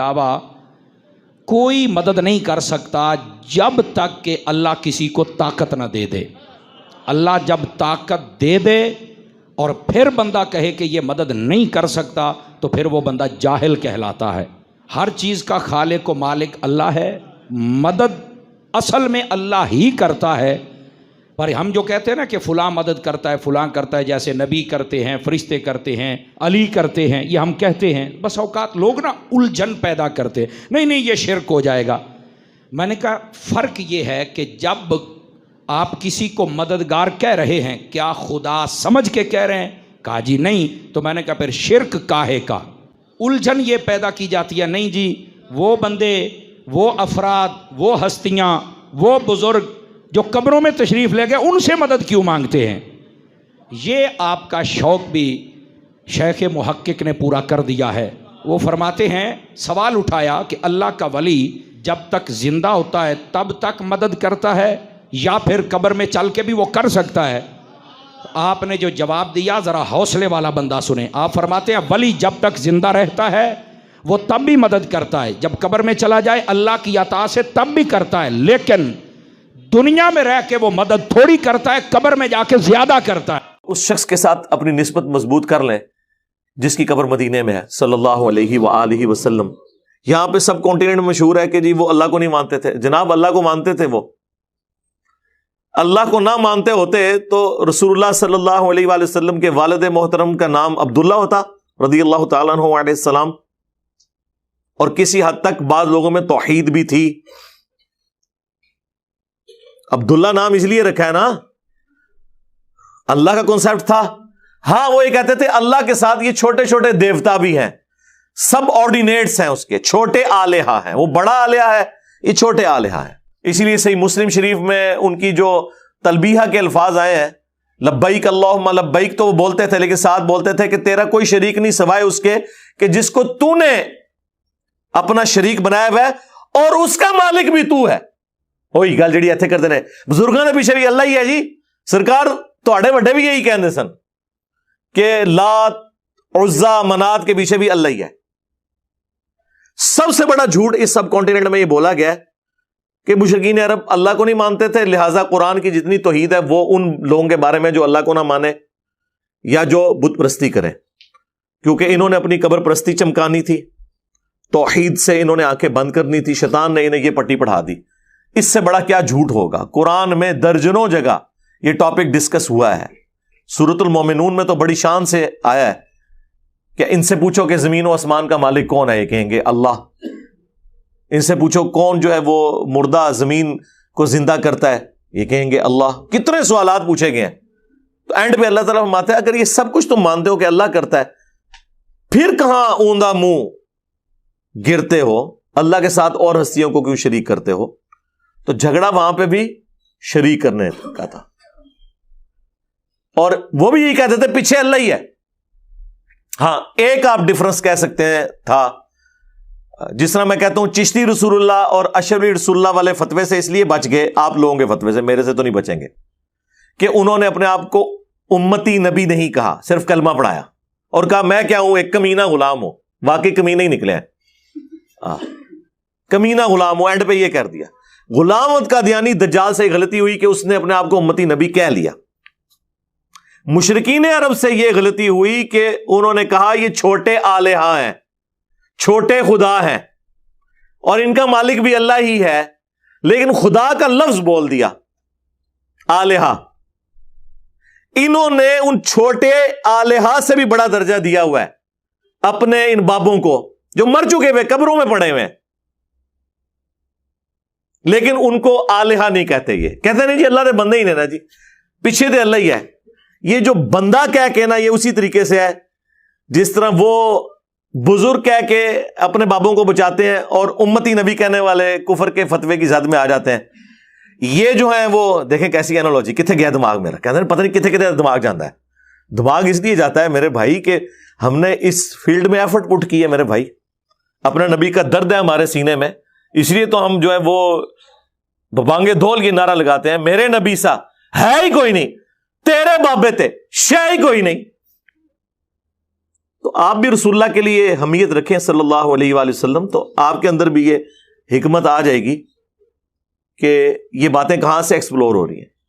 अलावा कोई मदद नहीं कर सकता जब तक कि अल्लाह किसी को ताकत ना दे दे। अल्लाह जब ताकत दे दे और फिर बंदा कहे कि ये मदद नहीं कर सकता तो फिर वो बंदा जाहिल कहलाता है। हर चीज़ का खालिक व मालिक अल्लाह है, मदद असल में अल्लाह ही करता है। पर हम जो कहते हैं ना कि फ़लाँ मदद करता है, फ़लाँ करता है, जैसे नबी करते हैं, फरिश्ते करते हैं, अली करते हैं, ये हम कहते हैं, बस औकात लोग ना उलझन पैदा करते हैं, नहीं नहीं ये शिरक हो जाएगा। मैंने कहा फ़र्क ये है कि जब आप किसी को मददगार कह रहे हैं, क्या खुदा समझ के कह रहे हैं? कहा जी नहीं। तो मैंने कहा फिर शिरक काहे का? उलझन ये पैदा की जाती है, नहीं जी वो बंदे, वो अफराद, वो हस्तियाँ, वो बुज़ुर्ग जो कब्रों में तशरीफ़ ले गए, उनसे मदद क्यों मांगते हैं? ये आपका शौक़ भी शेख मुहक्किक ने पूरा कर दिया है। वो फरमाते हैं, सवाल उठाया कि अल्लाह का वली जब तक ज़िंदा होता है तब तक मदद करता है या फिर कब्र में चल के भी वो कर सकता है? आपने जो जवाब दिया ज़रा हौसले वाला बंदा सुने। आप फरमाते हैं वली जब तक ज़िंदा रहता है वो तब भी मदद करता है, जब कब्र में चला जाए अल्लाह की अता से तब भी करता है, लेकिन दुनिया में रह के वो मदद थोड़ी करता है, कब्र में जाके ज्यादा करता है। उस शख्स के साथ अपनी निस्बत मजबूत कर लें जिसकी कब्र मदीने में है सल्लल्लाहु अलैहि वसल्लम। यहाँ पे सब कॉन्टिनेंट मशहूर है कि जी वो अल्लाह को नहीं मानते थे। जनाब अल्लाह को मानते थे। वो अल्लाह को ना मानते होते तो रसूलुल्लाह सल्लल्लाहु अलैहि वसल्लम के वालिद मोहतरम का नाम अब्दुल्ला होता रज़ियल्लाहु ताला अन्हु अलैहिस्सलाम, और किसी हद तक बाद लोगों में तौहीद भी थी। अब्दुल्ला नाम इसलिए रखा है ना, अल्लाह का कॉन्सेप्ट था। हाँ वो ये कहते थे अल्लाह के साथ ये छोटे छोटे देवता भी हैं, सब ऑर्डिनेट्स हैं उसके, छोटे आलेहा हैं। वो बड़ा आलेहा है, ये छोटे आलेहा है। इसीलिए सही मुस्लिम शरीफ में उनकी जो तलबीहा के अल्फाज आए हैं, लब्बैक अल्लाहुम्मा लब्बैक, तो वो बोलते थे लेकिन साथ बोलते थे कि तेरा कोई शरीक नहीं सिवाय उसके कि जिसको तूने अपना शरीक बनाया हुआ है और उसका मालिक भी तू है। वही गल जी इत्थे करते रहे बुजुर्गों के पीछे भी अल्लाह ही है जी। सरकार तुहाडे वड्डे भी यही कहते सन कि लात उज़्ज़ा मनात के पीछे भी अल्लाह ही है। सबसे बड़ा झूठ इस सब कॉन्टिनेंट में ये बोला गया कि मुशरिकीन अरब अल्लाह को नहीं मानते थे, लिहाजा कुरान की जितनी तौहीद है वो उन लोगों के बारे में जो अल्लाह को ना माने या जो बुत परस्ती करें, क्योंकि इन्होंने अपनी कब्र परस्ती चमकानी थी, तौहीद से इन्होंने आंखें बंद करनी थी। शैतान ने इन्हें ये पट्टी पढ़ा दी। इससे बड़ा क्या झूठ होगा? कुरान में दर्जनों जगह ये टॉपिक डिस्कस हुआ है। सूरतुल मोमिनून में तो बड़ी शान से आया है कि इनसे पूछो कि जमीन और आसमान का मालिक कौन है, ये कहेंगे अल्लाह। इनसे पूछो कौन जो है वो मुर्दा जमीन को जिंदा करता है, ये कहेंगे अल्लाह। कितने सवालात पूछे गए हैं। तो एंड पे अल्लाह ताला फरमाता है अगर ये सब कुछ तुम मानते हो कि अल्लाह करता है, फिर कहां ऊंधा मुंह गिरते हो, अल्लाह के साथ और हस्तियों को क्यों शरीक करते हो? तो झगड़ा वहां पे भी शरीक करने का था, और वो भी यही कहते थे पीछे अल्लाह ही है। हां एक आप डिफरेंस कह सकते हैं था, जिस तरह मैं कहता हूं चिश्ती रसूलुल्लाह और अशरफी रसूलुल्लाह वाले फतवे से इसलिए बच गए आप लोगों के फतवे से, मेरे से तो नहीं बचेंगे, कि उन्होंने अपने आप को उम्मती नबी नहीं कहा, सिर्फ कलमा पढ़ाया और कहा मैं क्या हूं, एक कमीना गुलाम हूं। वाकई कमीना ही निकले हैं, कमीना गुलाम हूं। एंड पे ये कर दिया। गुलामत का दियानी दज्जाल से गलती हुई कि उसने अपने आप को उम्मती नबी कह लिया। मुशरिकीन अरब से यह गलती हुई कि उन्होंने कहा ये छोटे आलेहा हैं, छोटे खुदा हैं और इनका मालिक भी अल्लाह ही है, लेकिन खुदा का लफ्ज बोल दिया आलेहा। इन्होंने उन छोटे आलेहा से भी बड़ा दर्जा दिया हुआ है अपने इन बाबों को जो मर चुके हुए कब्रों में पड़े हुए हैं, लेकिन उनको आलेहा नहीं कहते। ये कहते नहीं जी अल्लाह ने बंदे ही नहीं ना जी, पीछे तो अल्लाह ही है। ये जो बंदा कह के ना, ये उसी तरीके से है जिस तरह वो बुजुर्ग कह के अपने बाबों को बचाते हैं और उम्मती नबी कहने वाले कुफर के फतवे की जद में आ जाते हैं। ये जो है वो देखें कैसी एनालॉजी, कितने गया दिमाग मेरा, कहते हैं पता नहीं कितने कितने दिमाग जाता है। दिमाग इसलिए जाता है मेरे भाई कि हमने इस फील्ड में एफर्ट पुट की है मेरे भाई, अपने नबी का दर्द है हमारे सीने में, इसलिए तो हम जो है वो बांगे धोल की नारा लगाते हैं, मेरे नबी सा है ही कोई नहीं, तेरे बाबे थे शे ही कोई नहीं। تو آپ بھی رسول اللہ کے لیے حمیت رکھیں صلی اللہ علیہ وآلہ وسلم، تو آپ کے اندر بھی یہ حکمت آ جائے گی کہ یہ باتیں کہاں سے ایکسپلور ہو رہی ہیں۔